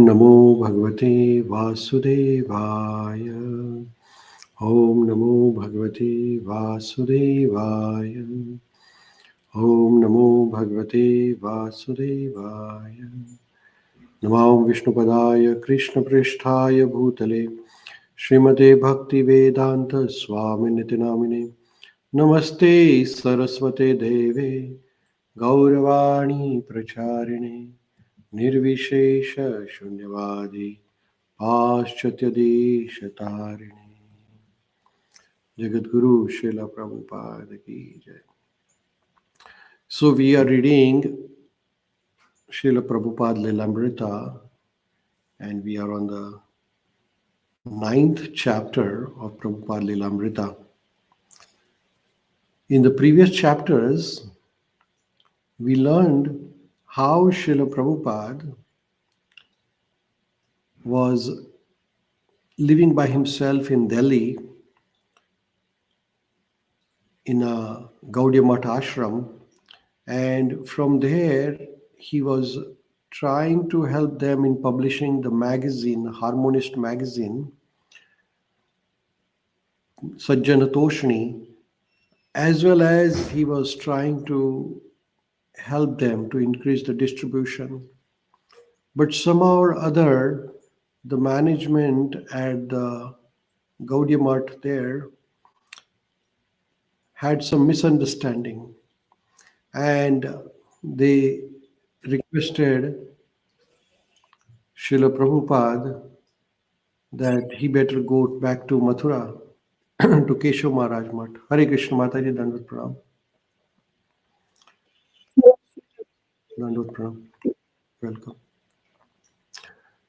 Namo Bhagavate Vasudevaya. Om Namo Bhagavate Vasudevaya. Om Namo Bhagavate Vasudevaya. Namam Vishnupadaya Krishna Pristhaya Bhutale Srimate Bhakti Vedanta Swami Nitinamine Namaste Saraswate Deve Gauravani Pracharine Nirvishesha Shunyavadi Paschatyadesh Jagadguru Srila Prabhupada Ki Jai. So we are reading Srila Prabhupada Lilamrita, and we are on the 9th chapter of Prabhupada Lilamrita. In the previous chapters, we learned how Srila Prabhupada was living by himself in Delhi in a Gaudiya Math ashram, and from there he was trying to help them in publishing the magazine, Harmonist magazine, Sajjanatoshni, as well as he was trying to help them to increase the distribution. But somehow or other, the management at the Gaudiya Math there had some misunderstanding, and they requested Srila Prabhupada that he better go back to Mathura to Keshav Maharaj Math. Hare Krishna Mataji, Dandvat Pranam. Dandvat Pranam. Welcome.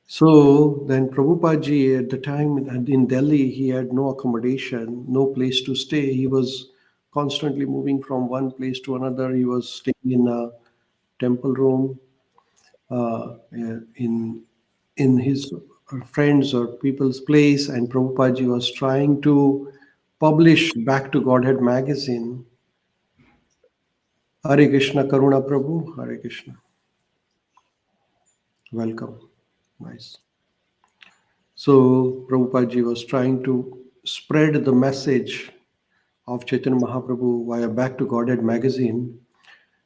So then Prabhupada ji at the time in Delhi, he had no accommodation, no place to stay. He was constantly moving from one place to another. He was staying in a temple room in his friends or people's place, and Prabhupada ji was trying to publish Back to Godhead magazine. Hare Krishna Karuna Prabhu, Hare Krishna. Welcome. Nice. So Prabhupada ji was trying to spread the message of Chaitanya Mahaprabhu via Back to Godhead magazine,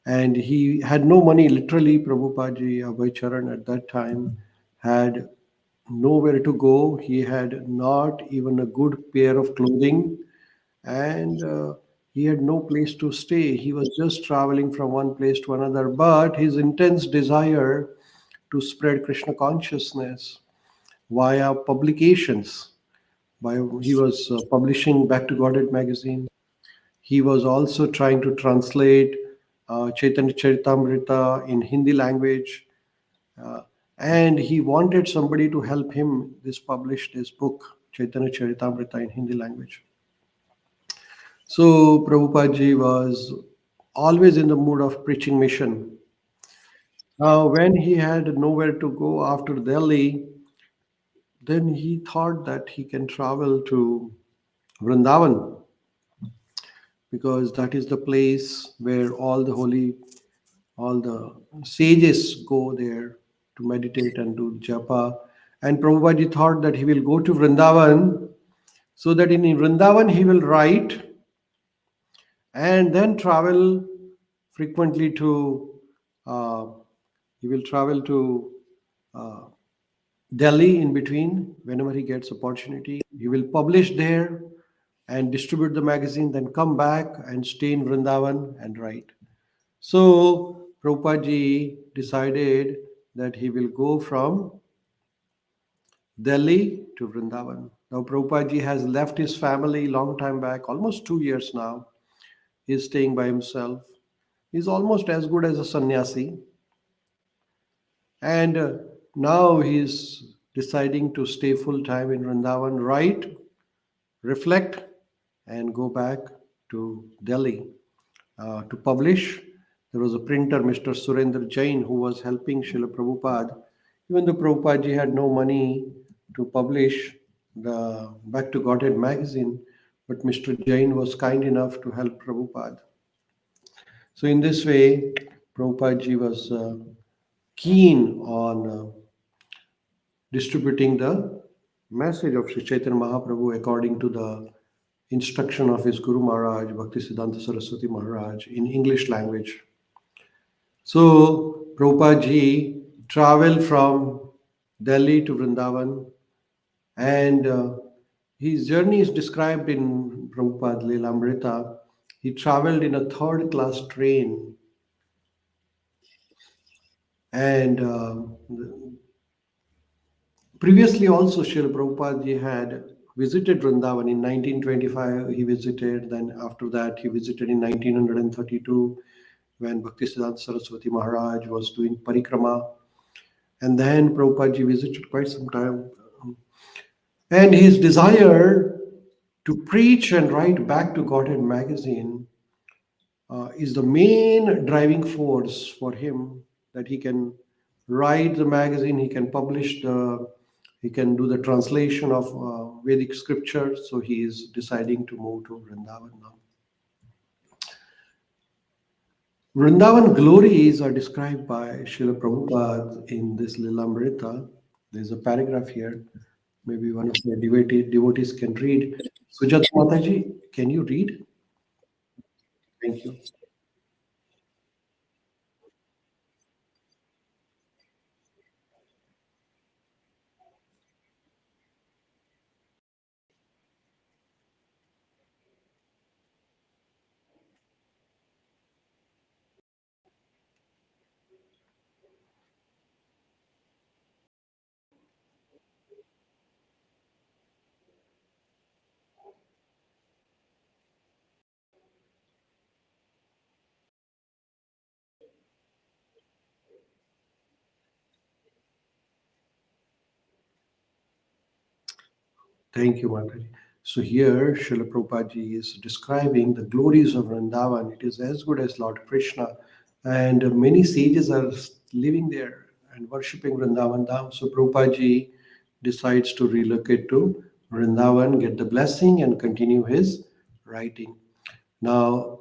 and he had no money. Literally, Prabhupada ji, Abhay Charan at that time had nowhere to go. He had not even a good pair of clothing, and he had no place to stay. He was just traveling from one place to another, but his intense desire to spread Krishna consciousness via publications. He was publishing Back to Godhead magazine. He was also trying to translate Chaitanya Charitamrita in Hindi language. And he wanted somebody to help him publish this book, Chaitanya Charitamrita in Hindi language. So Prabhupada ji was always in the mood of preaching mission. Now, when he had nowhere to go after Delhi, then he thought that he can travel to Vrindavan, because that is the place where all the sages go there to meditate and do japa. And Prabhupada ji thought that he will go to Vrindavan, so that in Vrindavan he will write and then travel frequently to he will travel to Delhi in between whenever he gets opportunity. He will publish there and distribute the magazine, then come back and stay in Vrindavan and write. So Prabhupada ji decided that he will go from Delhi to Vrindavan. Now Prabhupada ji has left his family long time back, almost 2 years now. He's staying by himself. He's almost as good as a sannyasi. And now he's deciding to stay full time in Vrindavan, write, reflect, and go back to Delhi to publish. There was a printer, Mr. Surendra Jain, who was helping Srila Prabhupada. Even though Prabhupada ji had no money to publish the Back to Godhead magazine, but Mr. Jain was kind enough to help Prabhupada. So in this way, Prabhupada ji was keen on distributing the message of Sri Chaitanya Mahaprabhu according to the instruction of his Guru Maharaj, Bhaktisiddhanta Saraswati Maharaj, in English language. So Prabhupada ji traveled from Delhi to Vrindavan, and his journey is described in Prabhupada Lilamrita. He traveled in a third class train, and previously also Srila Prabhupada ji had visited Vrindavan in 1925. He visited, then after that he visited in 1932 when Bhaktisiddhanta Saraswati Maharaj was doing parikrama. And then Prabhupada ji visited quite some time. And his desire to preach and write back to Godhead magazine is the main driving force for him, that he can write the magazine, he can do the translation of Vedic scripture. So he is deciding to move to Vrindavan now. Vrindavan glories are described by Srila Prabhupada in this Lilamrita. There's a paragraph here. Maybe one of the devotees can read. Sujata Mataji, can you read? Thank you. Thank you, Mataji. So here, Srila Prabhupada ji is describing the glories of Vrindavan. It is as good as Lord Krishna. And many sages are living there and worshipping Vrindavan Dham. So Prabhupada ji decides to relocate to Vrindavan, get the blessing, and continue his writing. Now,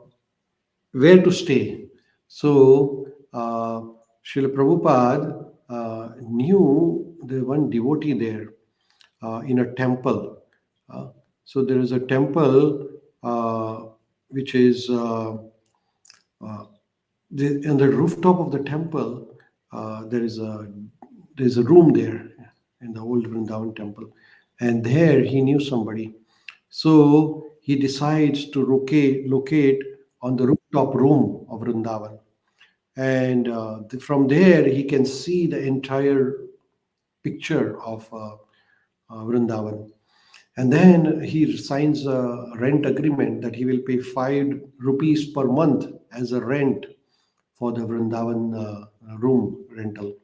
where to stay? So, Srila Prabhupada knew the one devotee there in a temple. Uh, so there is a temple which is on the rooftop of the temple. There is a room there in the old Vrindavan temple, and there he knew somebody. So he decides to locate on the rooftop room of Vrindavan, and from there he can see the entire picture of Vrindavan. And then he signs a rent agreement that he will pay 5 rupees per month as a rent for the Vrindavan room rental.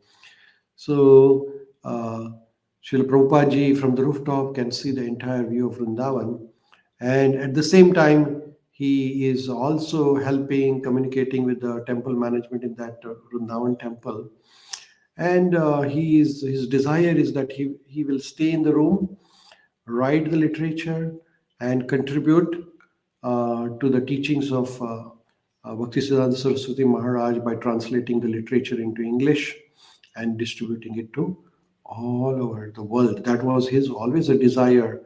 So Srila Prabhupada ji from the rooftop can see the entire view of Vrindavan. And at the same time, he is also helping, communicating with the temple management in that Vrindavan temple. And his desire is that he will stay in the room, write the literature, and contribute to the teachings of Bhaktisiddhanta Saraswati Maharaj by translating the literature into English and distributing it to all over the world. That was his always a desire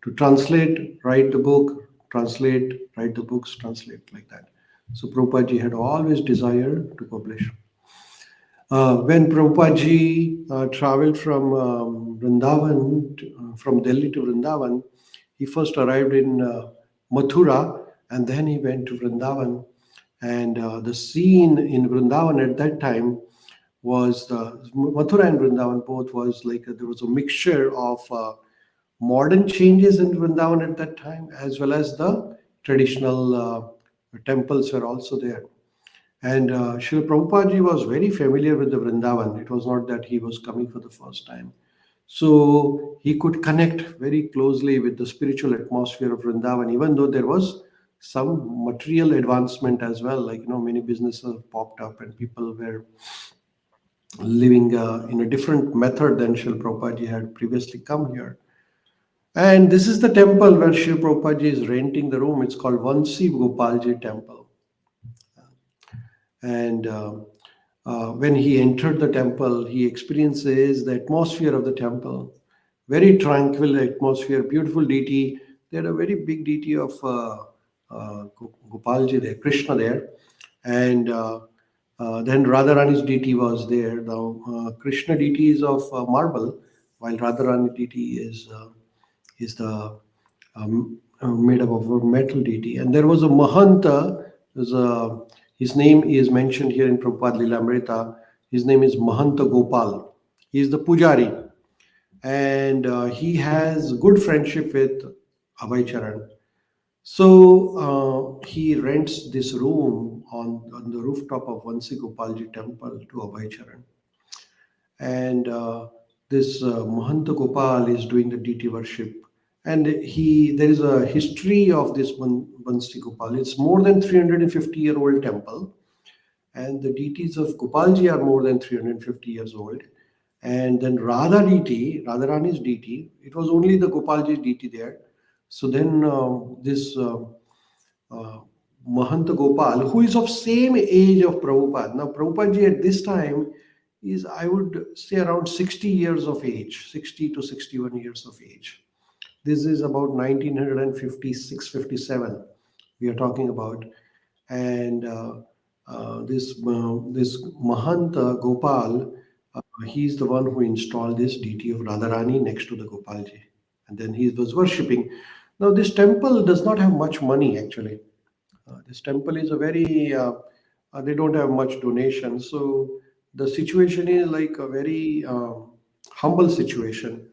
to translate, write the book, translate, write the books, translate like that. So Prabhupada ji had always desire to publish. When Prabhupada ji traveled from Vrindavan, from Delhi to Vrindavan, he first arrived in Mathura, and then he went to Vrindavan. And the scene in Vrindavan at that time was Mathura and Vrindavan both was like there was a mixture of modern changes in Vrindavan at that time, as well as the traditional temples were also there. And Srila Prabhupada ji was very familiar with the Vrindavan. It was not that he was coming for the first time. So he could connect very closely with the spiritual atmosphere of Vrindavan, even though there was some material advancement as well. Like, many businesses popped up and people were living in a different method than Srila Prabhupada ji had previously come here. And this is the temple where Srila Prabhupada ji is renting the room. It's called Vansi Gopalji Temple. And when he entered the temple, he experiences the atmosphere of the temple, very tranquil atmosphere, beautiful deity. They had a very big deity of Gopalji there, Krishna there, and then Radharani's deity was there. Now, Krishna deity is of marble, while Radharani deity is the made up of a metal deity. And there was a Mahanta. His name is mentioned here in Prabhupada Lilamrita. His name is Mahanta Gopal. He is the pujari, and he has good friendship with Abhay Charan. So he rents this room on the rooftop of Vansi Gopalji temple to Abhay Charan. And this Mahanta Gopal is doing the deity worship. And there is a history of this Vansi Gopal. It's more than 350-year-old temple, and the deities of Gopalji are more than 350 years old. And then Radha deity, Radharani's deity, it was only the Gopalji deity there. So then this uh, Mahanta Gopal, who is of same age of Prabhupada. Now, Prabhupada at this time is, I would say, around 60 years of age, 60 to 61 years of age. This is about 1956, 57 we are talking about. And this Mahanta Gopal, he's the one who installed this deity of Radharani next to the Gopalji. And then he was worshipping. Now, this temple does not have much money actually. This temple is a very, they don't have much donation. So the situation is like a very humble situation.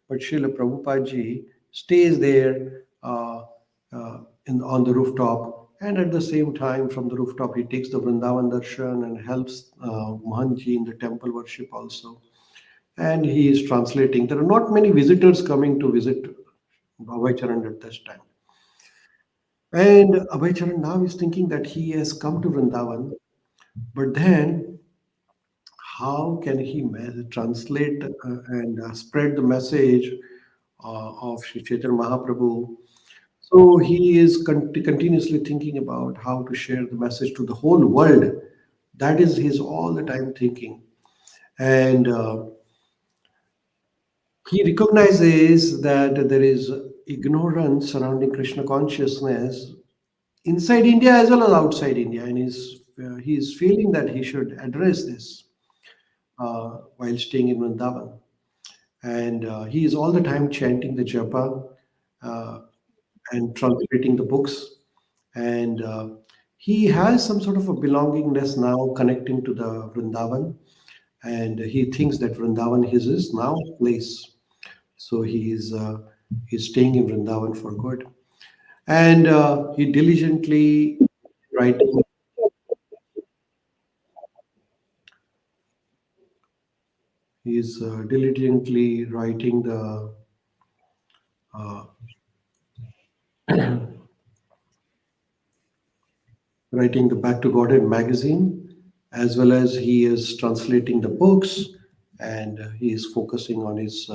But Srila Prabhupada ji stays there on the rooftop. And at the same time, from the rooftop, he takes the Vrindavan darshan and helps Mahanji in the temple worship also. And he is translating. There are not many visitors coming to visit Bhavai Charan at this time. And Abhay Charan now is thinking that he has come to Vrindavan, but then how can he translate and spread the message of Sri Chaitanya Mahaprabhu? So he is continuously thinking about how to share the message to the whole world. That is his all the time thinking. And he recognizes that there is ignorance surrounding Krishna consciousness inside India as well as outside India, and he is feeling that he should address this while staying in Vrindavan. And he is all the time chanting the japa uh, and translating the books. And he has some sort of a belongingness now connecting to the Vrindavan, and he thinks that Vrindavan is his now place. So he's staying in Vrindavan for good, and he diligently writing. He is diligently uh, writing the Back to Godhead magazine, as well as he is translating the books, and he is focusing on his.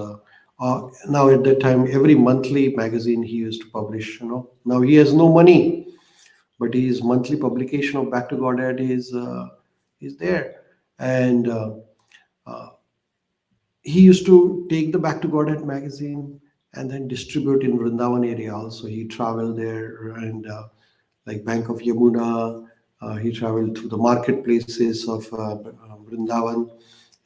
Now at that time, every monthly magazine he used to publish. Now he has no money, but his monthly publication of Back to Godhead is there, and he used to take the Back to Godhead magazine and then distribute in Vrindavan area also. He traveled there and like Bank of Yamuna, he traveled through the marketplaces of Vrindavan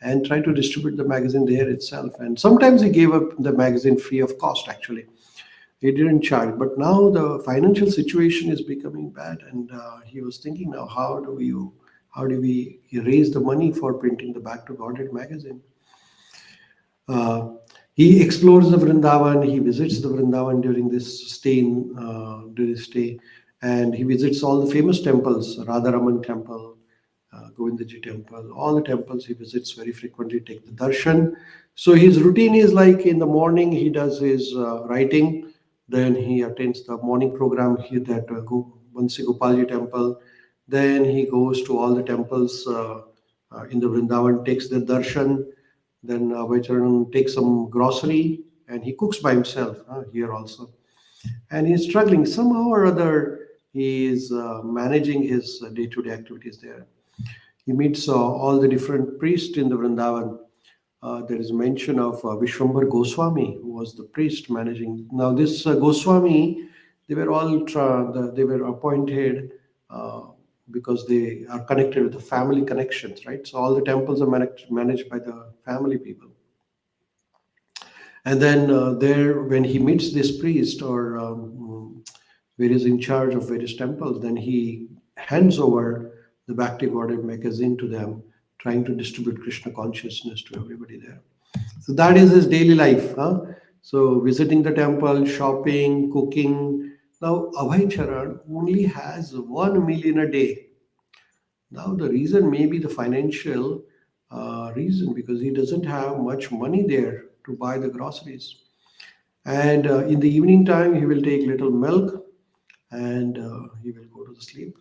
and tried to distribute the magazine there itself. And sometimes he gave up the magazine free of cost actually. He didn't charge. But now the financial situation is becoming bad, and he was thinking now how do we raise the money for printing the Back to Godhead magazine? Uh, he explores the Vrindavan. He visits the Vrindavan during this stay, and he visits all the famous temples: Radharaman Temple, Govindaji Temple. All the temples he visits very frequently. Take the darshan. So his routine is like in the morning he does his writing, then he attends the morning program here at Vansi Gopalji Temple. Then he goes to all the temples in the Vrindavan, takes the darshan, then Abhay takes some grocery and he cooks by himself here also. And he's struggling somehow or other. He is managing his day-to-day activities there. He meets all the different priests in the Vrindavan. There is mention of Vishwambar Goswami, who was the priest managing. Now, this Goswami, they were all they were appointed uh, because they are connected with the family connections, right? So all the temples are managed by the family people. And then there, when he meets this priest or where he's in charge of various temples, then he hands over the Bhakti Godded magazine to them, trying to distribute Krishna consciousness to everybody there. So that is his daily life. Huh? So visiting the temple, shopping, cooking. Now Abhay Charan only has 1 million a day. Now the reason may be the financial reason, because he doesn't have much money there to buy the groceries. And in the evening time, he will take little milk and he will go to the sleep.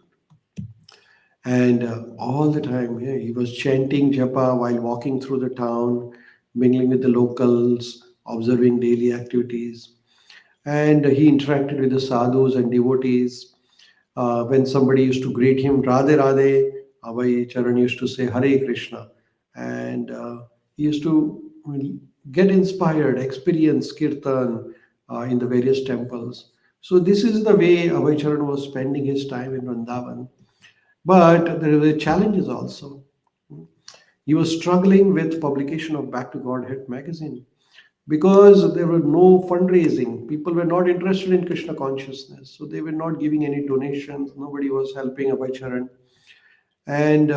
And all the time, yeah, he was chanting japa while walking through the town, mingling with the locals, observing daily activities. And he interacted with the sadhus and devotees. When somebody used to greet him, Radhe Radhe, Abhay Charan used to say Hare Krishna. And he used to get inspired, experience kirtan in the various temples. So this is the way Abhay Charan was spending his time in Vrindavan. But there were challenges also. He was struggling with publication of Back to Godhead magazine because there were no fundraising. People were not interested in Krishna consciousness, so they were not giving any donations. Nobody was helping Abhay Charan. And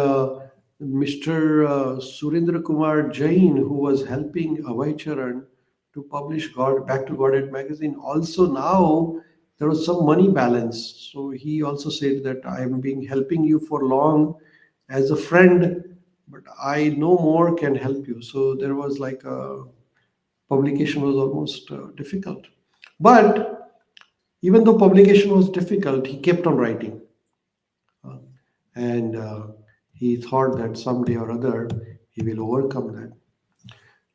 Mr. Surendra Kumar Jain, who was helping Abhay Charan to publish God Back to Godhead magazine, also now there was some money balance. So he also said that I am being helping you for long as a friend, but I no more can help you. So there was like a publication was almost difficult. But even though publication was difficult, he kept on writing. Uh, and he thought that someday or other he will overcome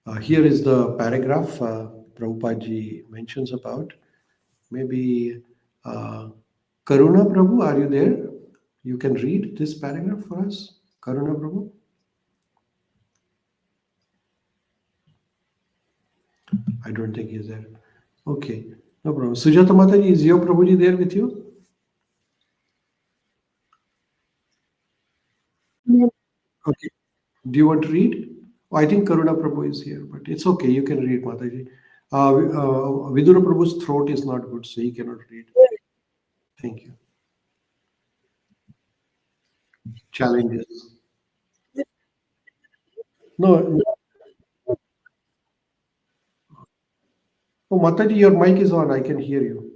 that. Here is the paragraph Prabhupada ji mentions about. Maybe uh, Karuna Prabhu, are you there? You can read this paragraph for us. Karuna Prabhu? I don't think he's there. Okay, no problem. Sujata Mataji, is your Prabhuji there with you? Okay. Do you want to read? Oh, I think Karuna Prabhu is here, but it's okay. You can read, Mataji. Vidura Prabhu's throat is not good, so he cannot read. Thank you. Challenges. No, no. Oh, Mataji, your mic is on. I can hear you.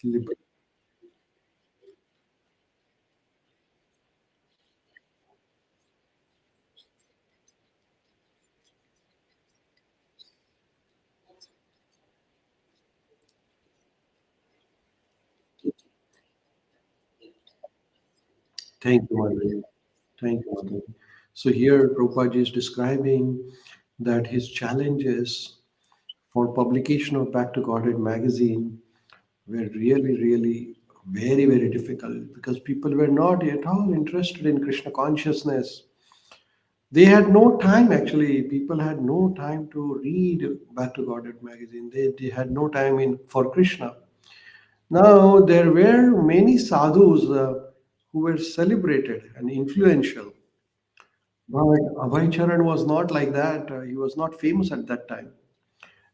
Lib- Thank you, Mataji. Thank you, Mataji. So here, Prabhupada is describing that his challenges for publication of Back to Godhead magazine were really, really very, very difficult because people were not at all interested in Krishna consciousness. They had no time actually. People had no time to read Back to Godhead magazine. They had no time in for Krishna. Now there were many sadhus who were celebrated and influential. But Abhay Charan was not like that. He was not famous at that time.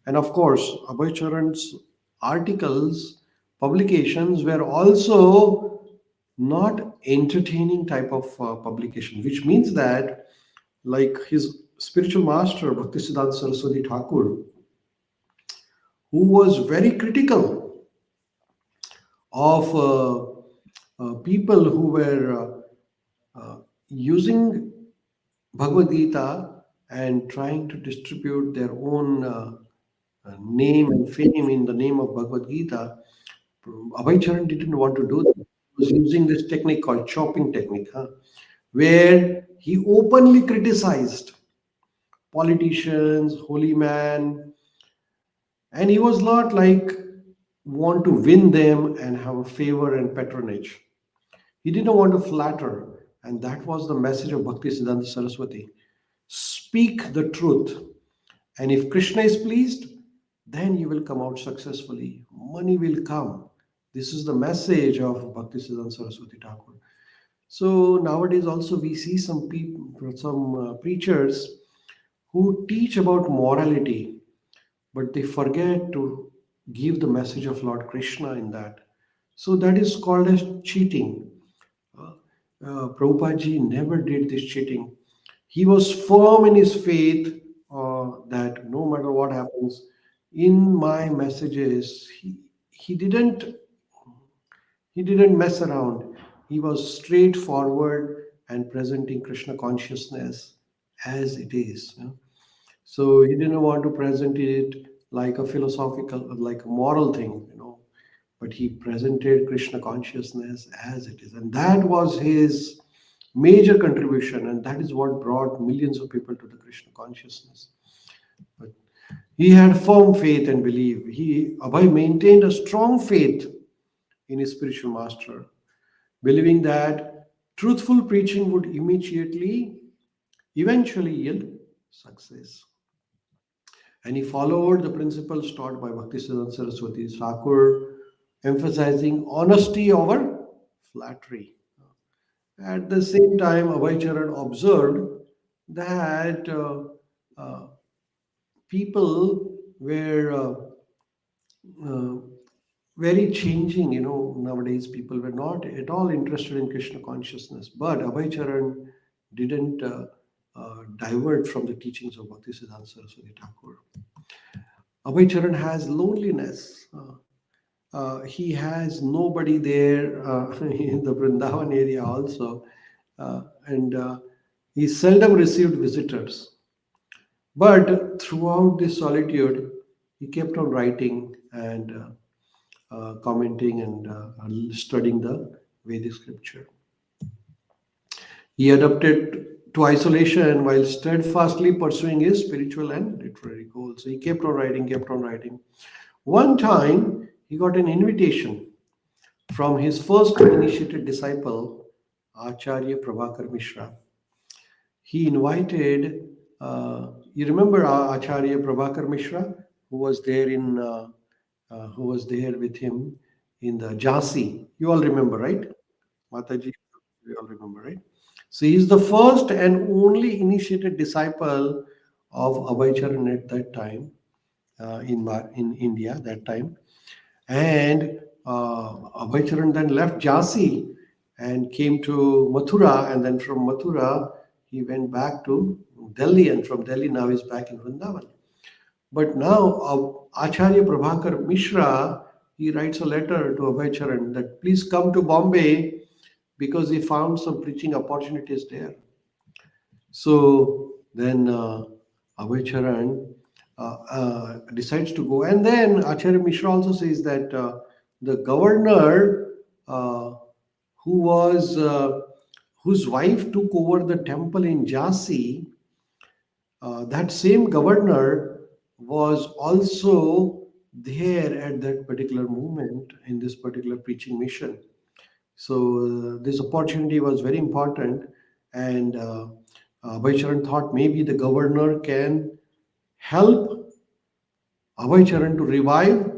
And of course, Abhay Charan's articles, publications were also not entertaining type of publication, which means that like his spiritual master, Bhaktisiddhanta Saraswati Thakur, who was very critical of people who were using Bhagavad Gita and trying to distribute their own name and fame in the name of Bhagavad Gita, Abhay Charan didn't want to do that. He was using this technique called chopping technique, where he openly criticized politicians, holy man, and he was not like want to win them and have a favor and patronage. He didn't want to flatter, and that was the message of Bhakti Siddhanta Saraswati. Speak the truth, and if Krishna is pleased, then you will come out successfully. Money will come. This is the message of Bhakti Siddhanta Saraswati Thakur. So nowadays also we see some people, some preachers who teach about morality, but they forget to give the message of Lord Krishna in that. So that is called as cheating. Uh, Prabhupada ji never did this cheating. He was firm in his faith that no matter what happens, in my messages, he didn't mess around. He was straightforward and presenting Krishna consciousness as it is. So he didn't want to present it like a philosophical, like a moral thing, but he presented Krishna consciousness as it is. And that was his major contribution, and that is what brought millions of people to the Krishna consciousness. But he had firm faith and belief. Abhay maintained a strong faith in his spiritual master, believing that truthful preaching would eventually yield success. And he followed the principles taught by Bhaktisiddhanta Saraswati Thakur, emphasizing honesty over flattery. At the same time, Abhay Charan observed that uh, people were uh, very changing. Nowadays people were not at all interested in Krishna consciousness. But Abhay Charan didn't divert from the teachings of Bhaktisiddhanta Saraswati Thakur. Abhay Charan has loneliness. He has nobody there in the Vrindavan area also, and he seldom received visitors. But throughout this solitude, he kept on writing and commenting and studying the Vedic scripture. He adapted to isolation while steadfastly pursuing his spiritual and literary goals. So he kept on writing, kept on writing. One time, he got an invitation from his first initiated disciple, Acharya Prabhakar Mishra. He invited, you remember Acharya Prabhakar Mishra, who was there who was there with him in the Jhansi. You all remember, right? Mataji, you all remember, right? So he's the first and only initiated disciple of Abhay Charan at that time in India that time. And Abhay Charan then left Jhansi and came to Mathura, and then from Mathura he went back to Delhi, and from Delhi now he's back in Vrindavan. But now Acharya Prabhakar Mishra, he writes a letter to Abhay Charan that please come to Bombay because he found some preaching opportunities there. So then Abhay Charan decides to go. And then Acharya Mishra also says that the governor uh, who was whose wife took over the temple in Jhansi, that same governor was also there at that particular moment in this particular preaching mission. So this opportunity was very important, and Abhay Charan thought maybe the governor can help Abhay Charan to revive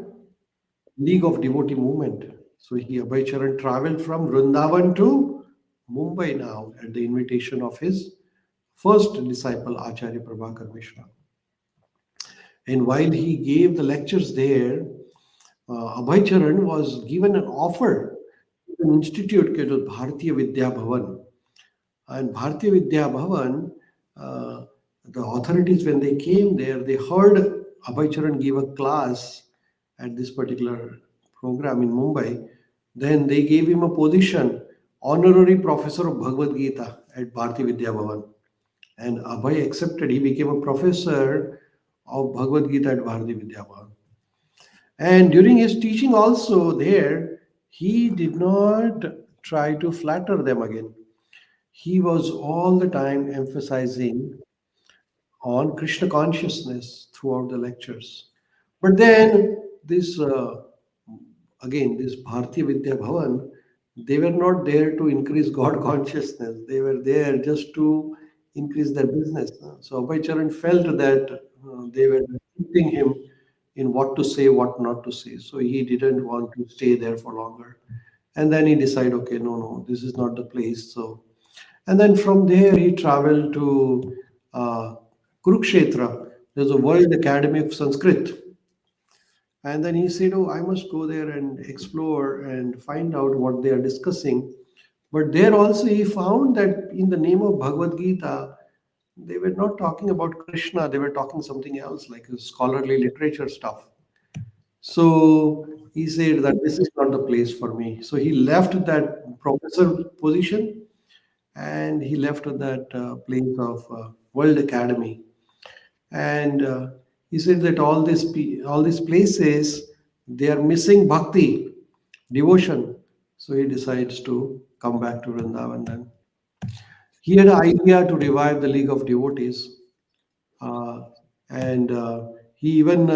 League of Devotee movement. So Abhay Charan traveled from Vrindavan to Mumbai now at the invitation of his first disciple Acharya Prabhakar Mishra. And while he gave the lectures there, Abhay Charan was given an offer to an institute called Bharatiya Vidya Bhavan. And Bharatiya Vidya Bhavan, the authorities, when they came there, they heard Abhay Charan give a class at this particular program in Mumbai. Then they gave him a position, honorary professor of Bhagavad Gita at Bharatiya Vidya Bhavan. And Abhay accepted. He became a professor of Bhagavad Gita at Bharati Vidyabhavan. And during his teaching also there, he did not try to flatter them again. He was all the time emphasizing on Krishna consciousness throughout the lectures. But then this again this Bharati Vidya Bhavan, they were not there to increase God consciousness. They were there just to increase their business. So Abhay Charan felt that they were restricting him in what to say, what not to say. So he didn't want to stay there for longer. And then he decided, okay, no, no, this is not the place. So and then from there, he traveled to Kurukshetra. There's a World Academy of Sanskrit. And then he said, oh, I must go there and explore and find out what they are discussing. But there also, he found that in the name of Bhagavad Gita, they were not talking about Krishna, they were talking something else, like scholarly literature stuff. So he said that this is not the place for me. So he left that professor position and he left that place of World Academy. And he said that all these places they are missing bhakti, devotion. So he decides to come back to Vrindavan. Then he had an idea to revive the League of Devotees, uh, and he even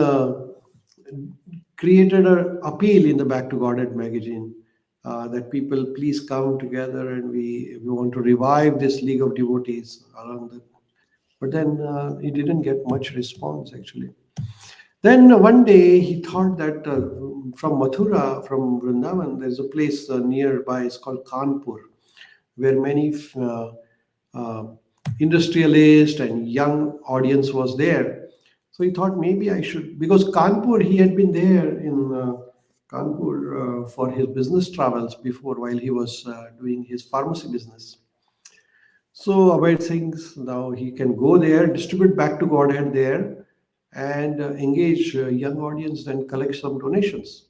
created an appeal in the Back to Godhead magazine that people please come together and we want to revive this League of Devotees around the. But then he didn't get much response actually. Then one day he thought that from Mathura, from Vrindavan, there's a place nearby. It's called Kanpur, where many uh, industrialists and young audience was there. So he thought maybe I should, because Kanpur, he had been there in Kanpur for his business travels before while he was doing his pharmacy business. So Abhay thinks now he can go there, distribute back to Godhead there, and engage young audience, then collect some donations.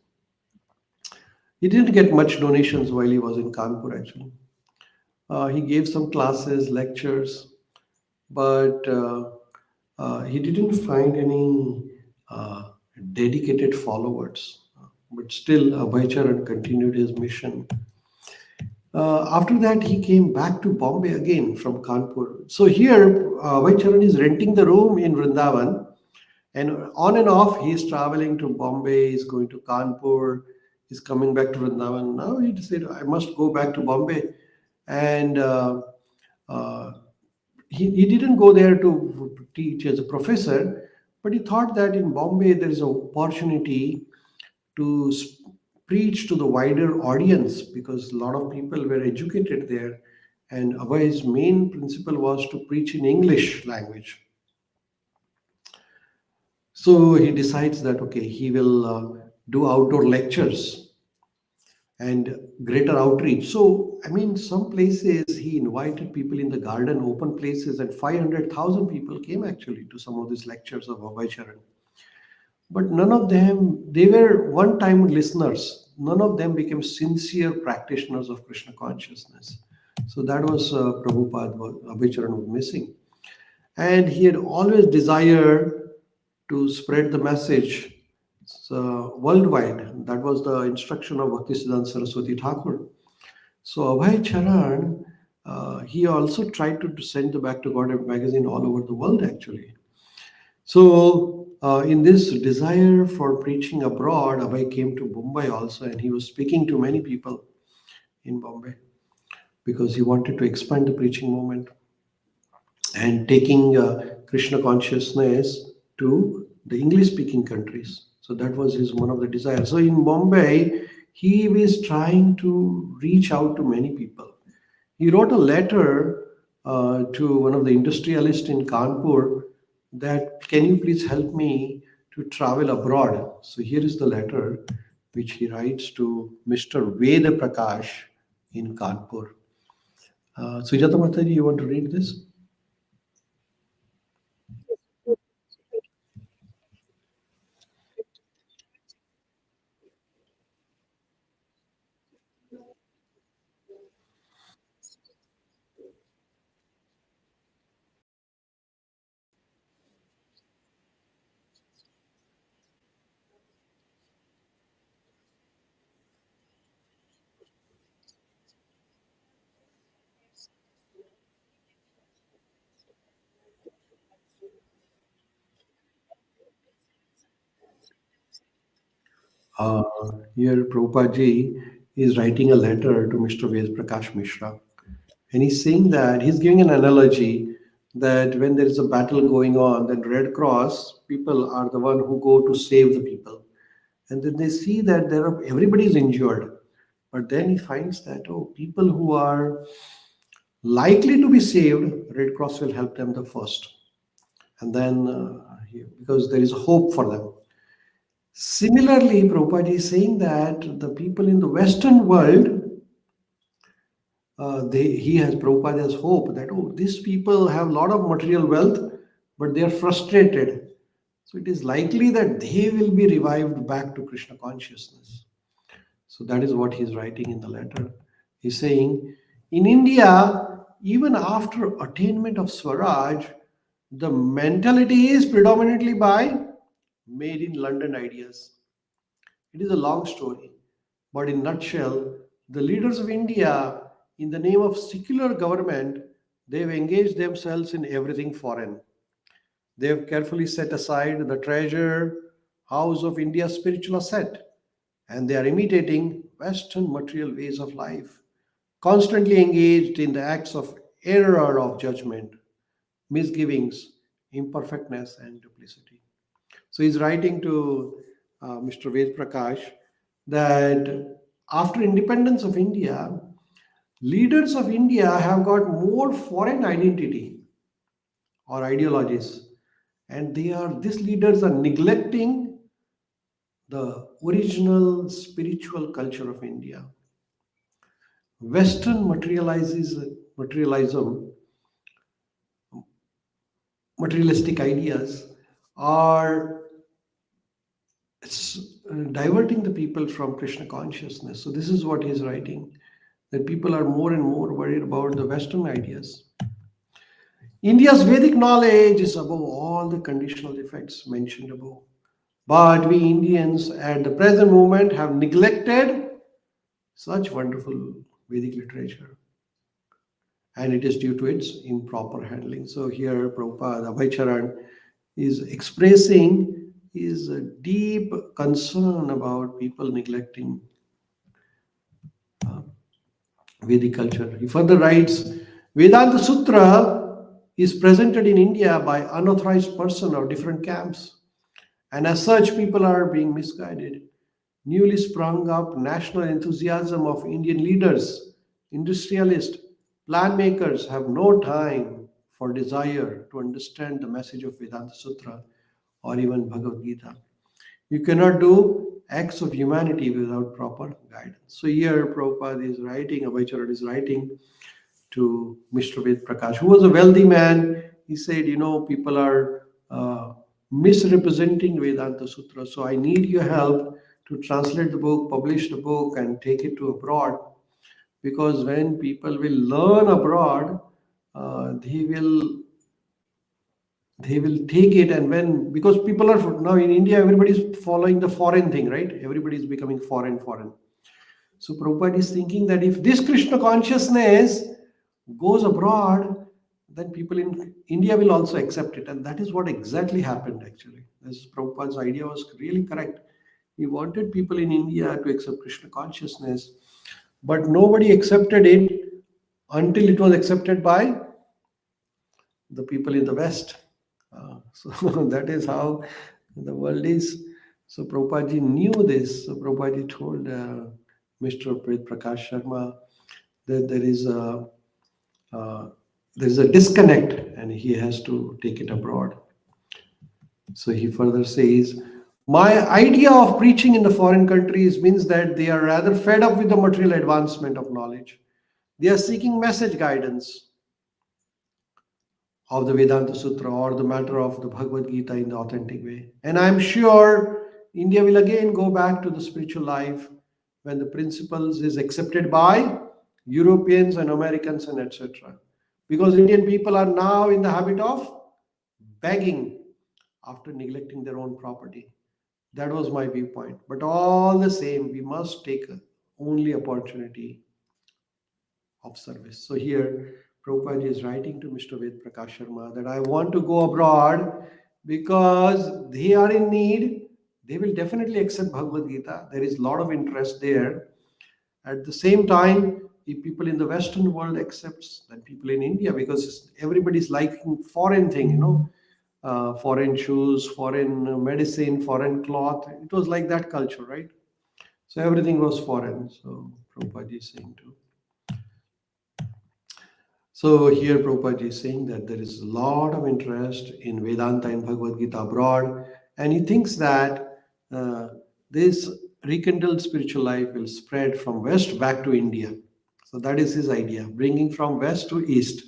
He didn't get much donations while he was in Kanpur actually. He gave some classes, lectures, but he didn't find any uh, dedicated followers. But still, Abhay continued his mission. After that, he came back to Bombay again from Kanpur. So here, Abhay is renting the room in Vrindavan, and on and off, he's traveling to Bombay, he's going to Kanpur, he's coming back to Vrindavan. Now he decided, I must go back to Bombay. And uh, he didn't go there to teach as a professor, but he thought that in Bombay there is an opportunity to preach to the wider audience because a lot of people were educated there. And Abhay's main principle was to preach in English language. So he decides that, okay, he will do outdoor lectures and greater outreach. So, I mean, some places he invited people in the garden, open places, and 500,000 people came actually to some of these lectures of Abhay Charan. But none of them, they were one time listeners. None of them became sincere practitioners of Krishna consciousness. So that was Prabhupada, Abhay Charan was missing. And he had always desired to spread the message worldwide. That was the instruction of Bhaktisiddhanta Saraswati Thakur. So Abhay Charan, he also tried to send the Back to God magazine all over the world actually. So in this desire for preaching abroad, Abhay came to Mumbai also and he was speaking to many people in Bombay because he wanted to expand the preaching movement and taking Krishna consciousness to the English speaking countries. So that was his one of the desires. So in Bombay, he was trying to reach out to many people. He wrote a letter to one of the industrialists in Kanpur that can you please help me to travel abroad. So here is the letter which he writes to Mr. Veda Prakash in Kanpur. Sujata Mataji, you want to read this? Uh, Here, Prabhupada ji is writing a letter to Mr. Ved Prakash Mishra. And he's saying that he's giving an analogy that when there is a battle going on, then Red Cross people are the one who go to save the people. And then they see that everybody is injured. But then he finds that, oh, people who are likely to be saved, Red Cross will help them the first. And then, because there is hope for them. Similarly, Prabhupada is saying that the people in the Western world, he has Prabhupada has hope that, oh, these people have a lot of material wealth, but they are frustrated. So it is likely that they will be revived back to Krishna consciousness. So that is what he's writing in the letter. He's saying, in India, even after attainment of Swaraj, the mentality is predominantly by made in London ideas. It is a long story, but in nutshell, the leaders of India, in the name of secular government, they've engaged themselves in everything foreign. They have carefully set aside the treasure house of India's spiritual asset, and they are imitating Western material ways of life, constantly engaged in the acts of error of judgment, misgivings, imperfectness, and duplicity. So he's writing to Mr. Ved Prakash that after independence of India, leaders of India have got more foreign identity or ideologies, and these leaders are neglecting the original spiritual culture of India. Western materialism, materialistic ideas are diverting the people from Krishna consciousness. So this is what he's writing, that people are more and more worried about the Western ideas. India's Vedic knowledge is above all the conditional effects mentioned above. But we Indians at the present moment have neglected such wonderful Vedic literature, and it is due to its improper handling. So here Prabhupada Abhay Charan is expressing his deep concern about people neglecting Vedic culture. He further writes, Vedanta Sutra is presented in India by unauthorized person of different camps, and as such, people are being misguided. Newly sprung up national enthusiasm of Indian leaders, industrialists, plan makers have no time for desire to understand the message of Vedanta Sutra or even Bhagavad Gita. You cannot do acts of humanity without proper guidance. So here Prabhupada is writing, Abhaycharan is writing to Mr. Ved Prakash, who was a wealthy man. He said, people are misrepresenting Vedanta Sutra. So I need your help to translate the book, publish the book, and take it to abroad. Because when people will learn abroad, uh, they will they will take it. And when, because people are now in India, everybody's following the foreign thing, right? Everybody's becoming foreign. So Prabhupada is thinking that if this Krishna consciousness goes abroad, then people in India will also accept it. And that is what exactly happened actually. This Prabhupada's idea was really correct. He wanted people in India to accept Krishna consciousness, but nobody accepted it until it was accepted by the people in the West. So that is how the world is. So Prabhupada ji knew this. So Prabhupada ji told Mr. Prakash Sharma that uh, there is a disconnect and he has to take it abroad. So he further says, my idea of preaching in the foreign countries means that they are rather fed up with the material advancement of knowledge. They are seeking message guidance of the Vedanta Sutra or the matter of the Bhagavad Gita in the authentic way. And I'm sure India will again go back to the spiritual life when the principles is accepted by Europeans and Americans and etc. Because Indian people are now in the habit of begging after neglecting their own property. That was my viewpoint. But all the same, we must take only opportunity of service. So here, Prabhupada is writing to Mr. Ved Prakash Sharma that I want to go abroad because they are in need. they will definitely accept Bhagavad Gita. There is a lot of interest there. At the same time, if people in the Western world accepts, then people in India, because everybody's liking foreign thing, foreign shoes, foreign medicine, foreign cloth. It was like that culture, right? So everything was foreign. So Prabhupada is saying too. So here Prabhupada is saying that there is a lot of interest in Vedanta and Bhagavad Gita abroad, and he thinks that this rekindled spiritual life will spread from West back to India. So that is his idea, bringing from West to East.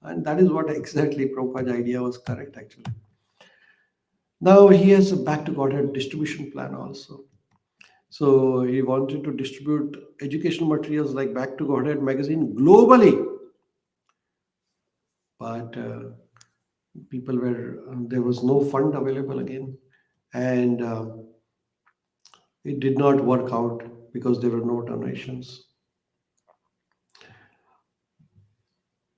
And that is what exactly Prabhupada's idea was correct actually. Now he has a back to Godhead distribution plan also. So he wanted to distribute educational materials like Back to Godhead magazine globally. But people were there was no fund available again, and it did not work out because there were no donations.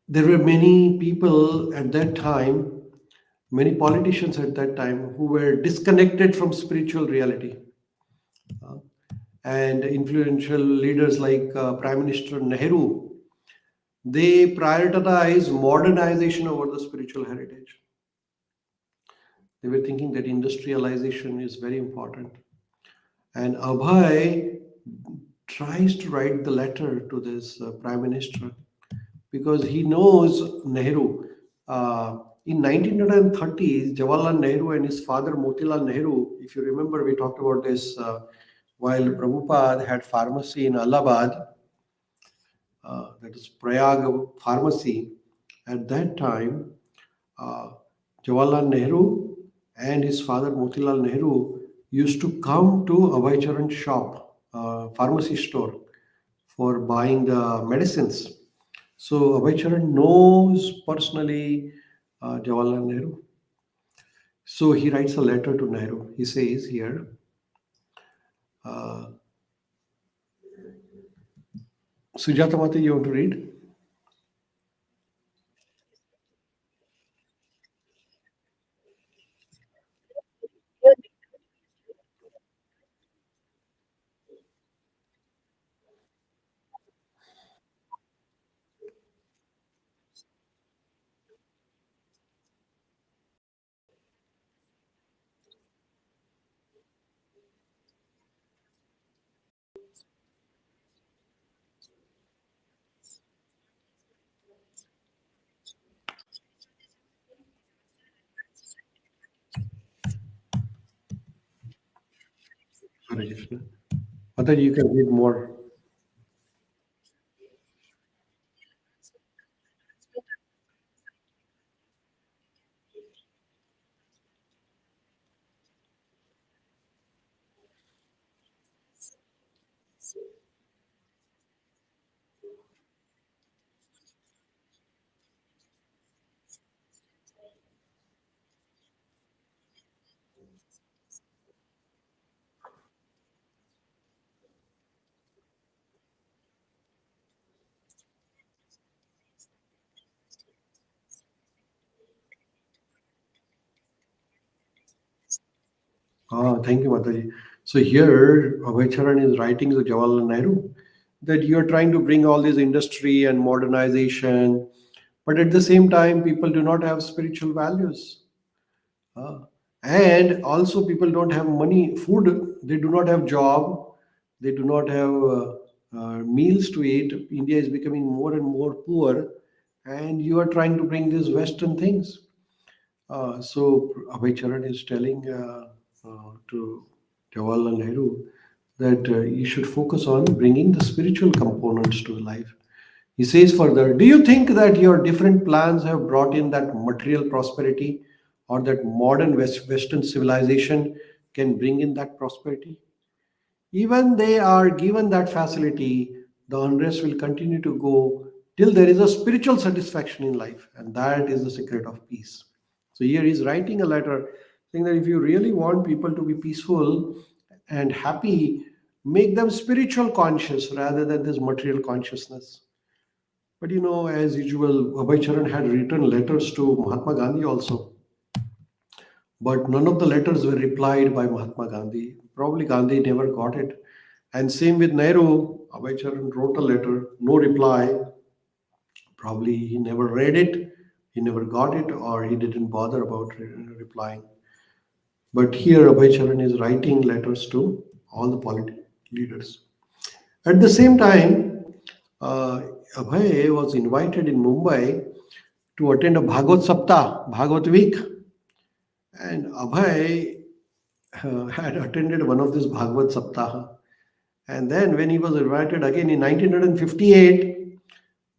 There were many people at that time, many politicians at that time who were disconnected from spiritual reality. Uh, and influential leaders like Prime Minister Nehru, they prioritize modernization over the spiritual heritage. They were thinking that industrialization is very important. And Abhay tries to write the letter to this prime minister because he knows Nehru. In 1930s, Jawaharlal Nehru and his father Motilal Nehru, if you remember, we talked about this while Prabhupada had pharmacy in Allahabad, that is Prayag pharmacy. At that time, uh, Jawaharlal Nehru and his father Motilal Nehru used to come to Abhay Charan's shop, pharmacy store, for buying the medicines. So Abhay Charan knows personally Jawaharlal Nehru. So he writes a letter to Nehru. He says here, uh, Sujata Mata, you want to read? Hare Krishna. Mata, you can read more. Thank you, Mataji. So here, Abhay Charan is writing to Jawaharlal Nehru that you are trying to bring all this industry and modernization, but at the same time, people do not have spiritual values. Uh, and also, people don't have money, food. They do not have job. They do not have meals to eat. India is becoming more and more poor, and you are trying to bring these Western things. So Abhay Charan is telling to Jawaharlal Nehru that you should focus on bringing the spiritual components to life. He says further, do you think that your different plans have brought in that material prosperity or that modern Western civilization can bring in that prosperity? Even they are given that facility, the unrest will continue to go till there is a spiritual satisfaction in life, and that is the secret of peace. So here he's writing a letter saying that if you really want people to be peaceful and happy, make them spiritual conscious rather than this material consciousness. But as usual, Abhay Charan had written letters to Mahatma Gandhi also. but none of the letters were replied by Mahatma Gandhi. Probably Gandhi never got it. And same with Nehru. Abhay Charan wrote a letter, no reply. Probably he never read it, he never got it, or he didn't bother about replying. But here Abhay Charan is writing letters to all the political leaders. At the same time, uh, Abhay was invited in Mumbai to attend a Bhagavad Saptah, Bhagavad Week, and Abhay had attended one of these Bhagavad Saptaha. And then when he was invited again in 1958,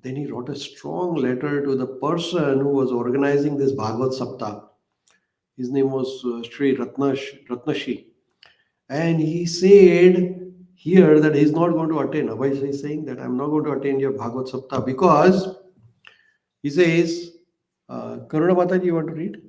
then he wrote a strong letter to the person who was organizing this Bhagavad Saptah. His name was Ratnashi. And he said here that he's not going to attend. Abhay is saying that I'm not going to attend your Bhagavad Saptah because he says, Karuna Mataji, you want to read?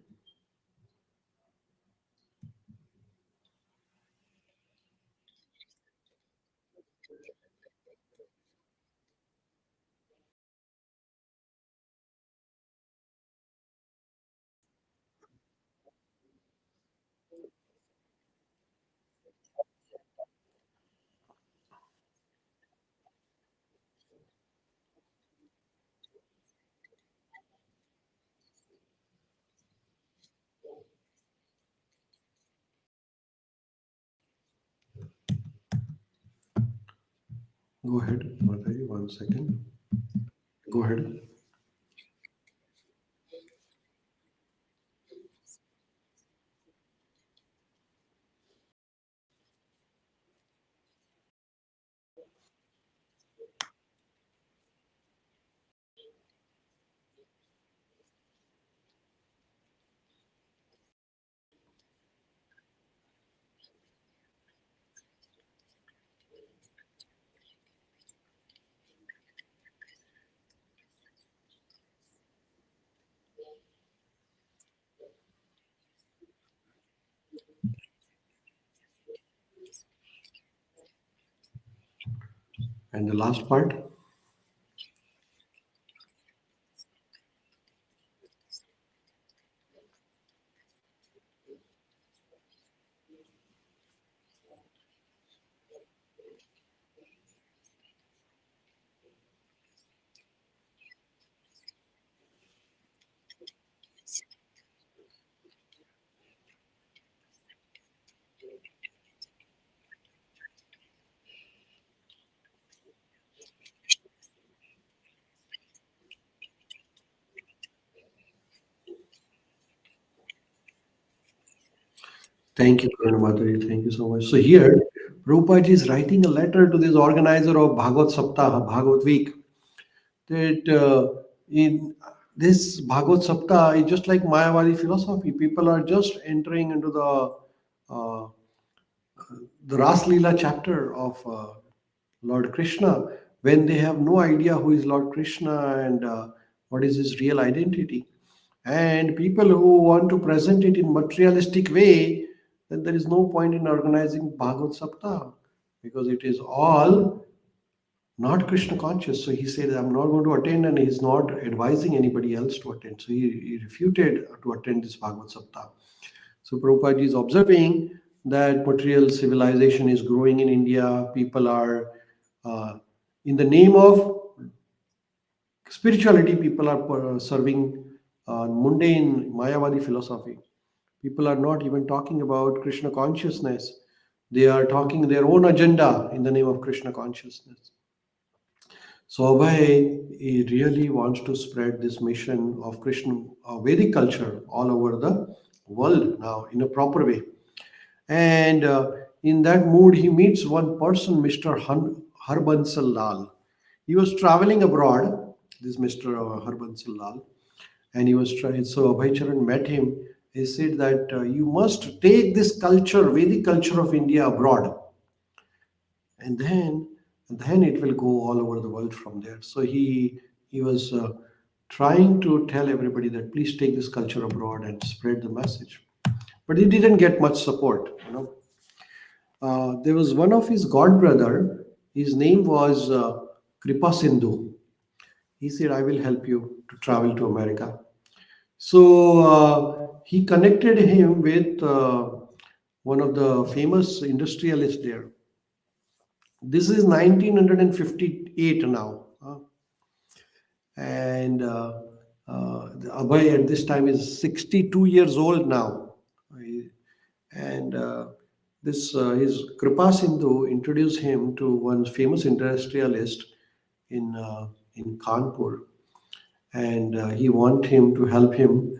Go ahead, Mataji, 1 second. Go ahead. And the last part. Thank you, Karuna Mataji. Thank you so much. So here, Prabhupada is writing a letter to this organizer of Bhagavad Saptah, Bhagavad Week, that in this Bhagavad Saptah is just like Mayavadi philosophy. People are just entering into uh, the Ras Leela chapter of Lord Krishna when they have no idea who is Lord Krishna and what is his real identity. And people who want to present it in materialistic way, then there is no point in organizing Bhagavad Saptah because it is all not Krishna conscious. So he said, I'm not going to attend, and he's not advising anybody else to attend. So he refuted to attend this Bhagavad Saptah. So Prabhupada is observing that material civilization is growing in India. People are, uh, in the name of spirituality, people are serving mundane Mayavadi philosophy. People are not even talking about Krishna consciousness. They are talking their own agenda in the name of Krishna consciousness. So Abhay he really wants to spread this mission of Krishna Vedic culture all over the world now in a proper way. And in that mood, he meets one person, Mr. Harbansal Lal. He was traveling abroad, this Mr. Harbansal Lal, and he was trying. So Abhay Charan met him. He said that you must take this culture, Vedic culture of India abroad, and then it will go all over the world from there. So he was trying to tell everybody that please take this culture abroad and spread the message, but he didn't get much support. There was one of his god brother. His name was Kripa Sindhu. He said, "I will help you to travel to America." So he connected him with one of the famous industrialists there. This is 1958 now, and Abhay at this time is 62 years old now. And this his Kripa Sindhu introduced him to one famous industrialist in Kanpur, and he want him to help him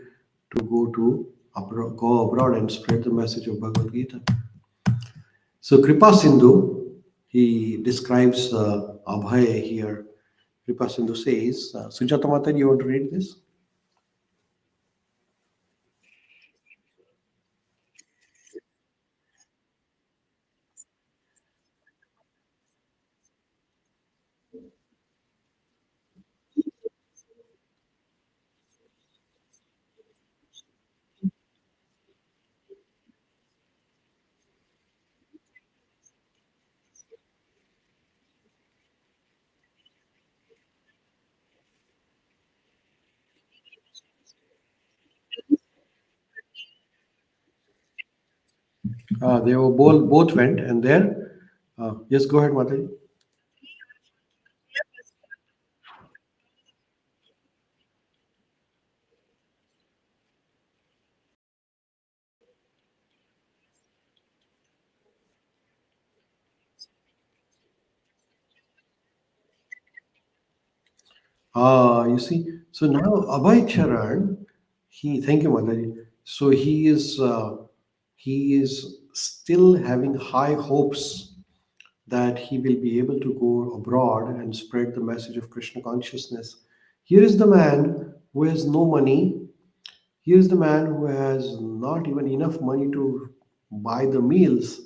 to go abroad and spread the message of Bhagavad Gita. So Kripa Sindhu, he describes Abhay here. Kripa Sindhu says, Sujata Mata, you want to read this? They were both went, and there, yes, go ahead, Mataji. You see, so now Abhay Charan, thank you, Mataji. So he is still having high hopes that he will be able to go abroad and spread the message of Krishna consciousness. Here is the man who has no money. Here is the man who has not even enough money to buy the meals,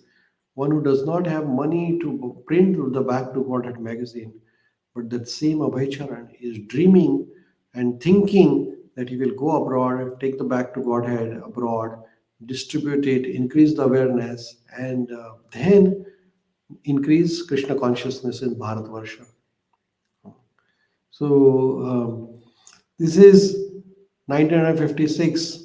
one who does not have money to print the Back to Godhead magazine. But that same Abhaycharan is dreaming and thinking that he will go abroad, take the Back to Godhead abroad, distribute it, increase the awareness, and then increase Krishna consciousness in Bharatvarsha. So this is 1956.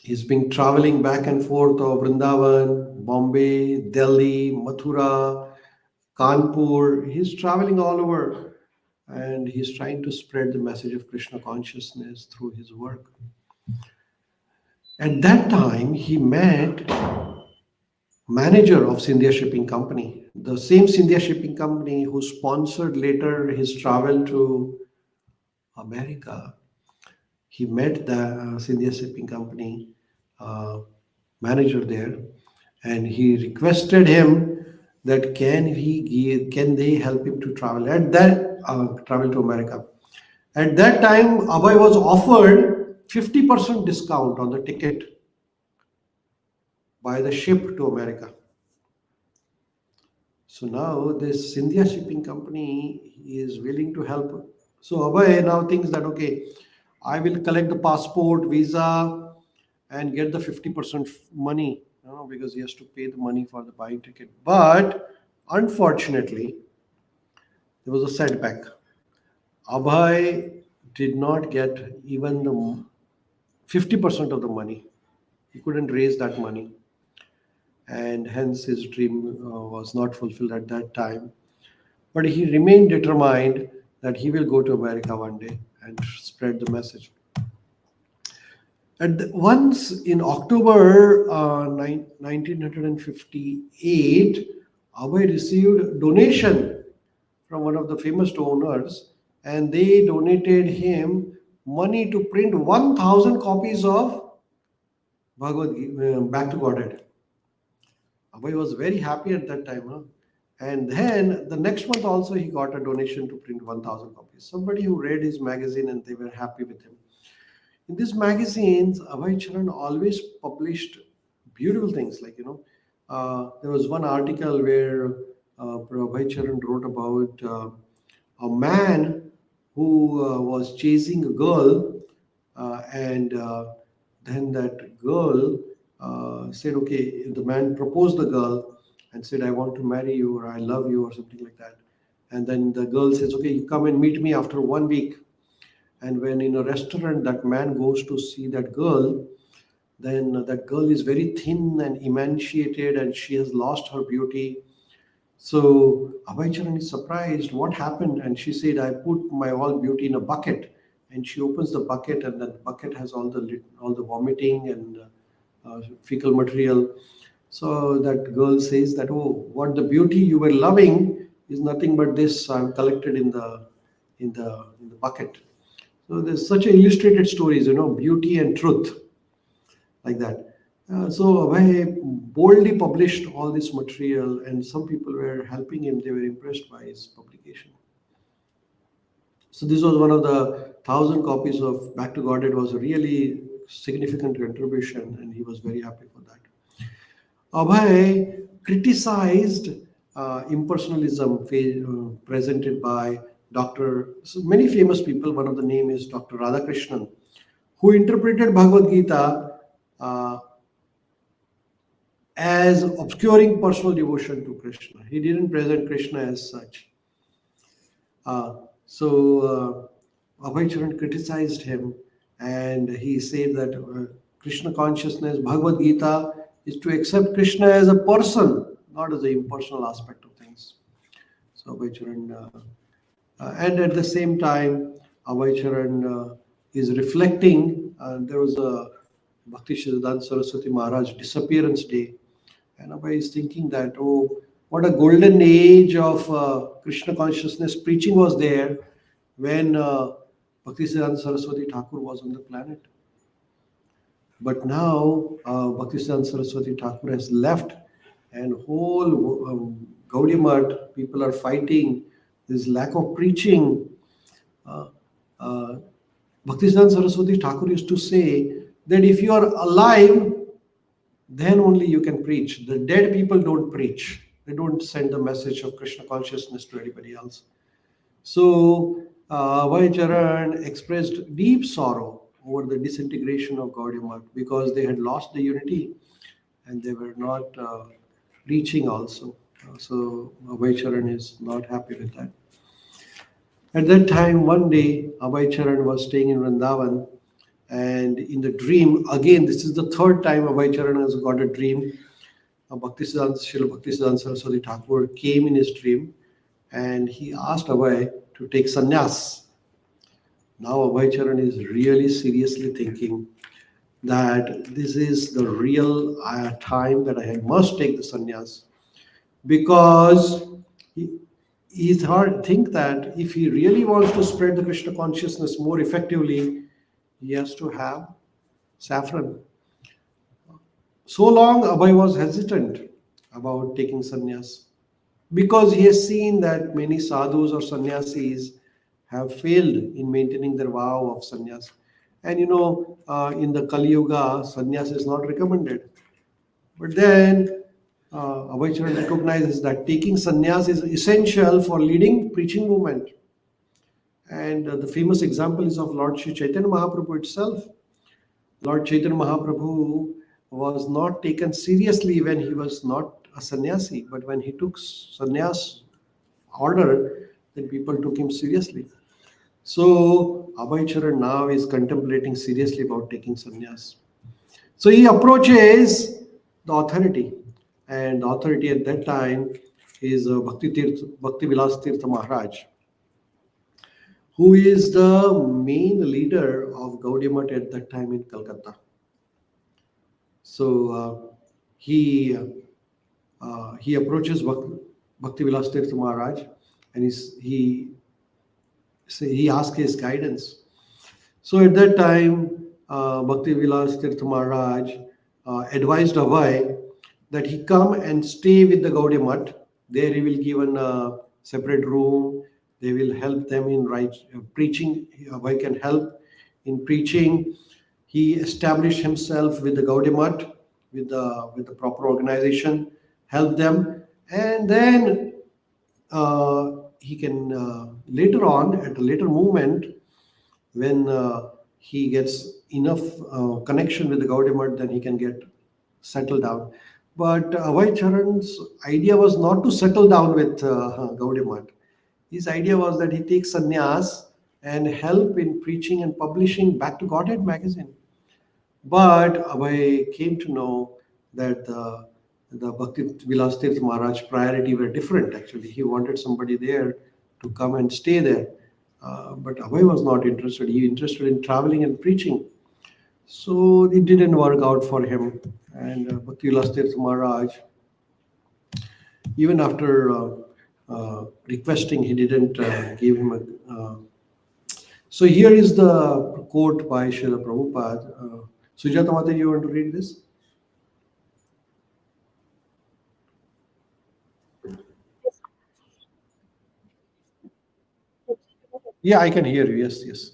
He's been traveling back and forth of Vrindavan, Bombay, Delhi, Mathura, Kanpur. He's traveling all over and he's trying to spread the message of Krishna consciousness through his work. At that time, he met manager of Scindia Shipping Company, the same Scindia Shipping Company who sponsored later his travel to America. He met the Scindia Shipping Company uh, manager there, and he requested him that can they help him to travel to America. At that time, Abhay was offered 50% discount on the ticket by the ship to America. So now this India shipping company is willing to help. So Abhay now thinks that okay, I will collect the passport, visa, and get the 50% money, because he has to pay the money for the buying ticket. But unfortunately, there was a setback. Abhay did not get even the 50% of the money. He couldn't raise that money, and hence his dream was not fulfilled at that time. But he remained determined that he will go to America one day and spread the message. Once in October 1958, Abhay received donation from one of the famous donors, and they donated him money to print 1,000 copies of Bhagavad Gita, Back to Godhead. Abhay was very happy at that time. Huh? And then the next month also he got a donation to print 1,000 copies. Somebody who read his magazine and they were happy with him. In these magazines, Abhay Charan always published beautiful things. Like, there was one article where Abhay Charan wrote about a man who was chasing a girl, and then that girl said, okay, the man proposed the girl and said, I want to marry you, or I love you, or something like that. And then the girl says, okay, you come and meet me after 1 week. And when in a restaurant that man goes to see that girl, then that girl is very thin and emaciated and she has lost her beauty. So Abhay Charan is surprised, what happened? And she said, I put my all beauty in a bucket. And she opens the bucket, and that bucket has all the vomiting and fecal material. So that girl says that, oh, what the beauty you were loving is nothing but this I've collected in the bucket. So there's such a illustrated stories, beauty and truth, like that. So Abhay boldly published all this material, and some people were helping him. They were impressed by his publication. So this was one of the 1,000 copies of Back to Godhead. Was a really significant contribution, and he was very happy for that. Abhay criticized impersonalism presented by Dr. So many famous people. One of the name is Dr. Radhakrishnan, who interpreted Bhagavad Gita uh, as obscuring personal devotion to Krishna. He didn't present Krishna as such. So Abhay Charan criticized him, and he said that Krishna consciousness, Bhagavad Gita, is to accept Krishna as a person, not as the impersonal aspect of things. So Abhay Charan, and at the same time, Abhay Charan is reflecting. There was a Bhakti Siddhanta Saraswati Maharaj disappearance day, and Abhay is thinking that, oh, what a golden age of Krishna consciousness preaching was there when Bhaktisiddhanta Saraswati Thakur was on the planet. But now Bhaktisiddhanta Saraswati Thakur has left, and whole Gaudiya Math people are fighting this lack of preaching. Uh, uh, Bhaktisiddhanta Saraswati Thakur used to say that if you are alive, then only you can preach. The dead people don't preach. They don't send the message of Krishna consciousness to anybody else. So Abhay Charan expressed deep sorrow over the disintegration of Gaudiya Math because they had lost the unity and they were not reaching also. So Abhay Charan is not happy with that. At that time, one day, Abhay Charan was staying in Vrindavan, and in the dream, again, this is the third time Abhay Charan has got a dream. Srila Bhaktisiddhanta Saraswati Thakur came in his dream, and he asked Abhay to take sannyas. Now Abhay Charan is really seriously thinking that this is the real time that I must take the sannyas, because he think that if he really wants to spread the Krishna consciousness more effectively, he has to have saffron. So long Abhay was hesitant about taking sannyas because he has seen that many sadhus or sannyasis have failed in maintaining their vow of sannyas. And in the Kali Yuga, sannyas is not recommended. But then Abhay Charan recognizes that taking sannyas is essential for leading preaching movement. And the famous example is of Lord Sri Chaitanya Mahaprabhu itself. Lord Chaitanya Mahaprabhu was not taken seriously when he was not a sannyasi, but when he took sannyas order, then people took him seriously. So Abhay Charan now is contemplating seriously about taking sannyas. So he approaches the authority, and the authority at that time is Bhakti Vilas Tirtha Maharaj, who is the main leader of Gaudiya Math at that time in Calcutta. So he approaches Bhakti Vilas Tirtha Maharaj, and he asks his guidance. So at that time, Bhakti Vilas Tirtha Maharaj advised Abhay that he come and stay with the Gaudiya Math. There he will given a separate room. They will help them in preaching. Abhay can help in preaching. He established himself with the Gaudiya Math, with the proper organization, help them, and then he can later on, at a later moment, when he gets enough connection with the Gaudiya Math, then he can get settled down. But Abhay Charan's idea was not to settle down with Gaudiya Math. His idea was that he takes sannyas and help in preaching and publishing Back to Godhead magazine. But Abhay came to know that the Bhakti Vilas Tirth Maharaj priority were different. Actually, he wanted somebody there to come and stay there. But Abhay was not interested. He interested in traveling and preaching. So it didn't work out for him. And Bhakti Vilas Tirth Maharaj, even after requesting, he didn't give him a. So here is the quote by Srila Prabhupada. Sujata Mata, you want to read this? Yeah, I can hear you. Yes, yes.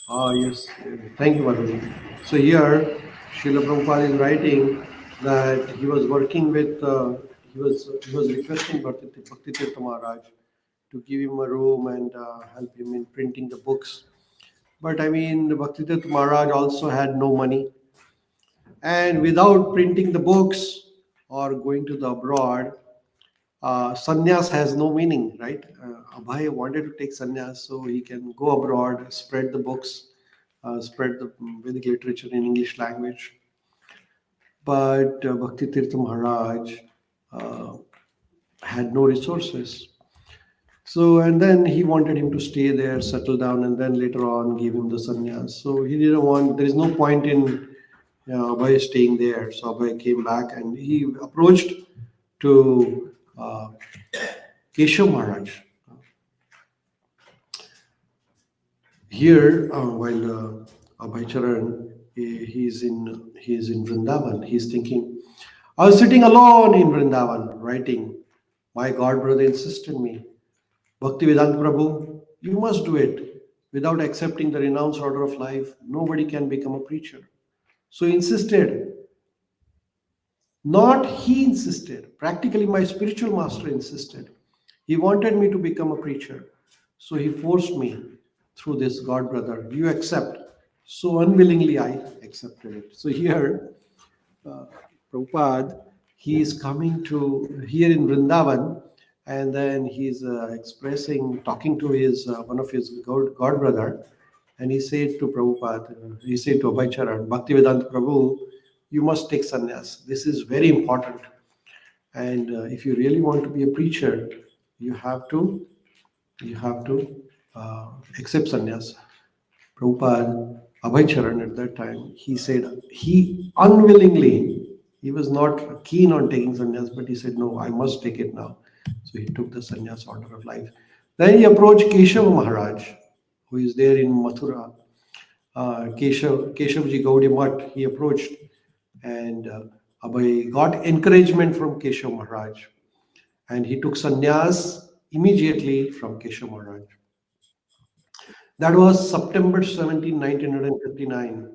Ah, yes. Thank you, Madhuri. So here, Srila Prabhupada is writing that he was working with, he was requesting Bhakti Tirtha Maharaj to give him a room and help him in printing the books. But I mean, Bhakti Tirtha Maharaj also had no money, and without printing the books or going to the abroad, sannyas has no meaning, right? Abhay wanted to take sannyas so he can go abroad, spread the books, spread the Vedic literature in English language. But Bhakti Tirtha Maharaj uh, had no resources. So, and then he wanted him to stay there, settle down, and then later on give him the sannyas. So he didn't want, there is no point in Abhay staying there. So Abhay came back and he approached to Keshav Maharaj. Here, while Abhay Charan, he's in Vrindavan. He's thinking, I was sitting alone in Vrindavan, writing. My God brother insisted me, Bhaktivedanta Prabhu, you must do it. Without accepting the renounced order of life, nobody can become a preacher. So he insisted. Not he insisted. Practically, my spiritual master insisted. He wanted me to become a preacher. So he forced me through this God brother. You accept. So unwillingly, I accepted it. So here, uh, Prabhupada, he is coming to here in Vrindavan, and then he's expressing, talking to his one of his God brother, and he said to Prabhupada, he said to Abhay Charan, Bhaktivedanta Prabhu, you must take sannyas. This is very important. And if you really want to be a preacher, you have to you have to accept sannyas. Prabhupada, Abhay Charan at that time, he said he unwillingly, he was not keen on taking sannyas, but he said, no, I must take it now. So he took the sannyas order of life. Then he approached Keshav Maharaj, who is there in Mathura. Keshavji Gaudiya Mutt, he approached, and Abhay got encouragement from Keshav Maharaj, and he took sannyas immediately from Keshav Maharaj. That was September 17, 1959,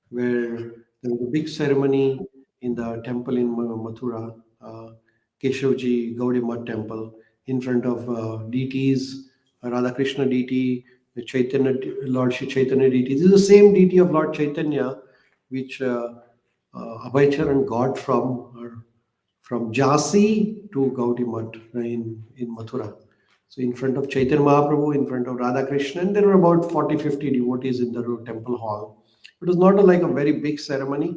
where there was a big ceremony in the temple in Mathura, Keshavji Gaudiya Mutt temple, in front of deities, Radha Krishna deity, the Chaitanya, Lord Shri Chaitanya deity. This is the same deity of Lord Chaitanya, which Abhay Charan got from Jhansi to Gaudiya Mutt in Mathura. So in front of Chaitanya Mahaprabhu, in front of Radha Krishna, and there were about 40, 50 devotees in the temple hall. It was not like a very big ceremony,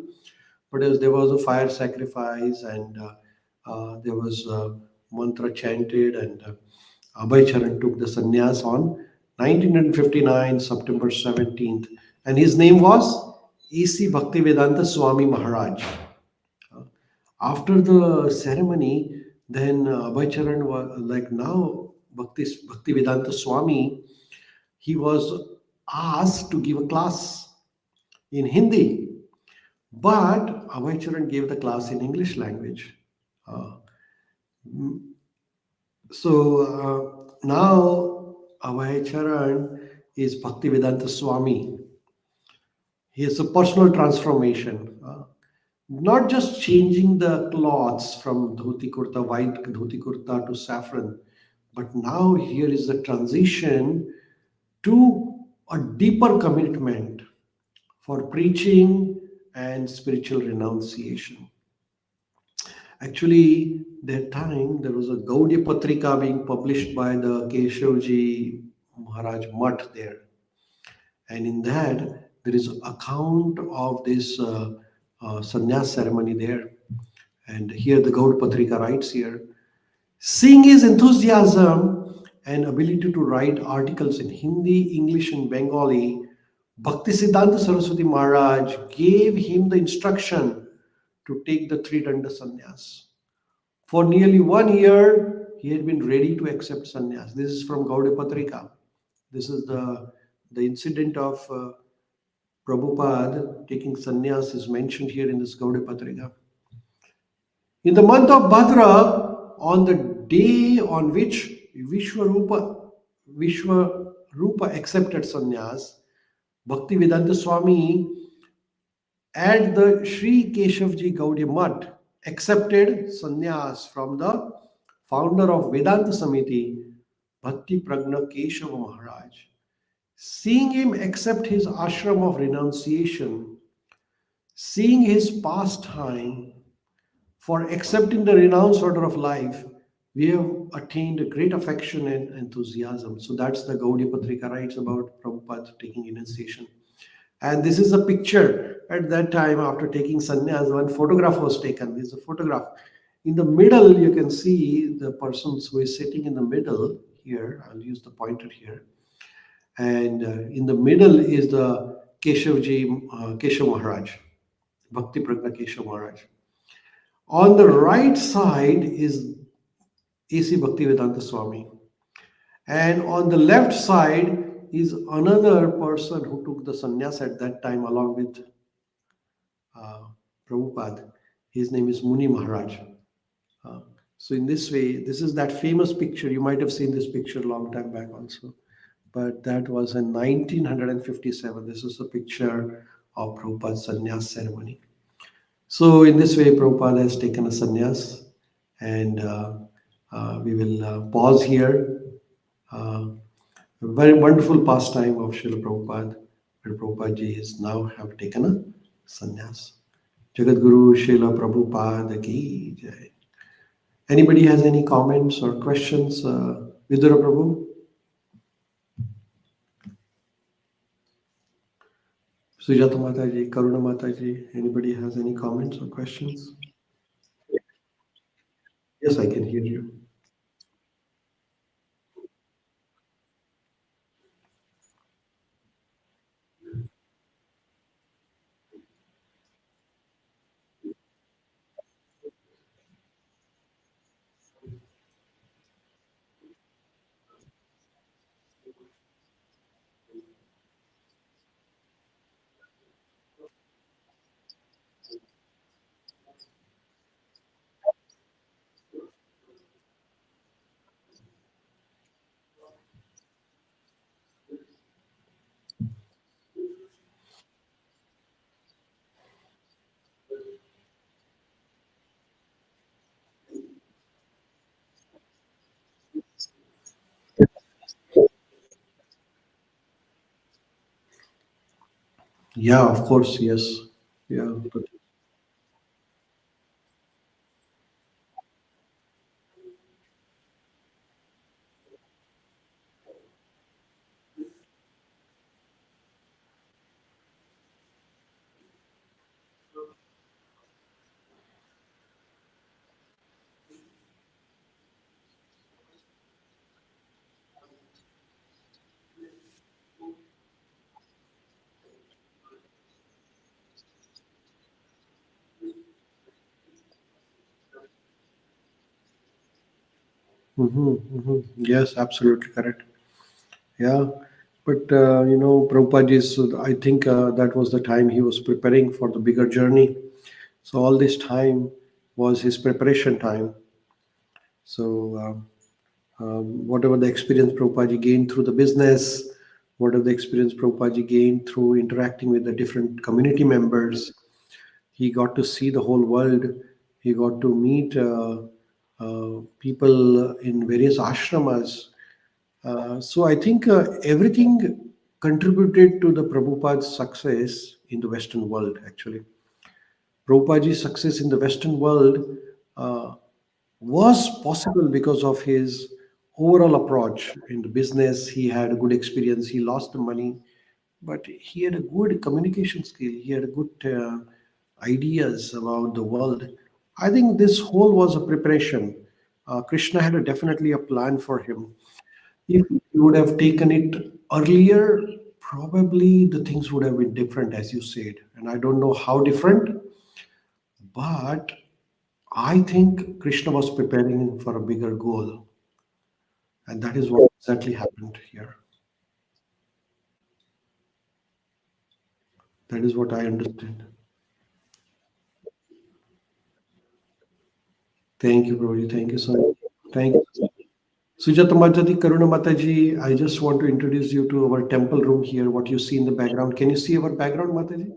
but there was a fire sacrifice, and there was mantra chanted, and Abhay Charan took the sannyas on 1959, September 17th, and his name was E.C. Bhaktivedanta Swami Maharaj. After the ceremony, then Abhay Charan was like, now Bhaktivedanta Swami, he was asked to give a class in Hindi. But Abhay gave the class in English language. Uh, now Abhay is Bhaktivedanta Swami. He has a personal transformation. Not just changing the cloths from dhoti kurta, white dhoti kurta to saffron, but now here is the transition to a deeper commitment for preaching and spiritual renunciation. Actually, that time there was a Gaudiya Patrika being published by the Keshavji Maharaj Mutt there, and in that there is account of this sannyas ceremony there. And here the Gaud Patrika writes here, seeing his enthusiasm and ability to write articles in Hindi, English, and Bengali, Bhaktisiddhanta Saraswati Maharaj gave him the instruction to take the three danda sannyas. For nearly 1 year, he had been ready to accept sannyas. This is from Gaudiya Patrika. This is the incident of Prabhupada taking sannyas is mentioned here in this Gaudiya Patrika. In the month of Bhadra, on the day on which Vishwarupa accepted sannyas, Bhaktivedanta Swami at the Sri Keshavji Gaudiya Mutt accepted sannyas from the founder of Vedanta Samiti, Bhakti Pragna Keshava Maharaj. Seeing him accept his ashram of renunciation, seeing his pastime for accepting the renounced order of life, we have attained a great affection and enthusiasm. So that's the Gaudiya Patrika writes about Prabhupada taking initiation. And this is a picture at that time after taking sannyas. One photograph was taken. This is a photograph. In the middle, you can see the person who is sitting in the middle here. I'll use the pointer here. And in the middle is the Keshav Maharaj, Bhakti Pragna Keshav Maharaj. On the right side is A.C. Bhaktivedanta Swami. And on the left side is another person who took the sannyas at that time along with uh, Prabhupada. His name is Muni Maharaj. Uh, so in this way, this is that famous picture. You might have seen this picture a long time back also. But that was in 1957. This is a picture of Prabhupada's sannyas ceremony. So in this way, Prabhupada has taken a sannyas, and we will pause here. A very wonderful pastime of Srila Prabhupada, where Prabhupada ji is now have taken a sannyas. Jagat Guru Srila Prabhupada ki jai. Anybody has any comments or questions? Vidura Prabhu, Sujata Mataji, Karuna Mataji, anybody has any comments or questions? Yes, I can hear you. Yeah, of course, yes. Yeah, but yes, absolutely correct. Yeah. But Prabhupada's, I think that was the time he was preparing for the bigger journey. So all this time was his preparation time. So whatever the experience Prabhupada gained through the business, whatever the experience Prabhupada gained through interacting with the different community members, he got to see the whole world. He got to meet people in various ashramas. So I think everything contributed to the Prabhupada's success in the Western world, actually. Prabhupada's success in the Western world uh, was possible because of his overall approach in the business. He had a good experience. He lost the money, but he had a good communication skill. He had a good ideas about the world. I think this whole was a preparation. Krishna had definitely a plan for him. If you would have taken it earlier, probably the things would have been different, as you said. And I don't know how different, but I think Krishna was preparing him for a bigger goal. And that is what exactly happened here. That is what I understand. Thank you, Prabhuji. Thank you so much. Thank you. Sujata Majati, Karuna Mataji, I just want to introduce you to our temple room here, what you see in the background. Can you see our background, Mataji?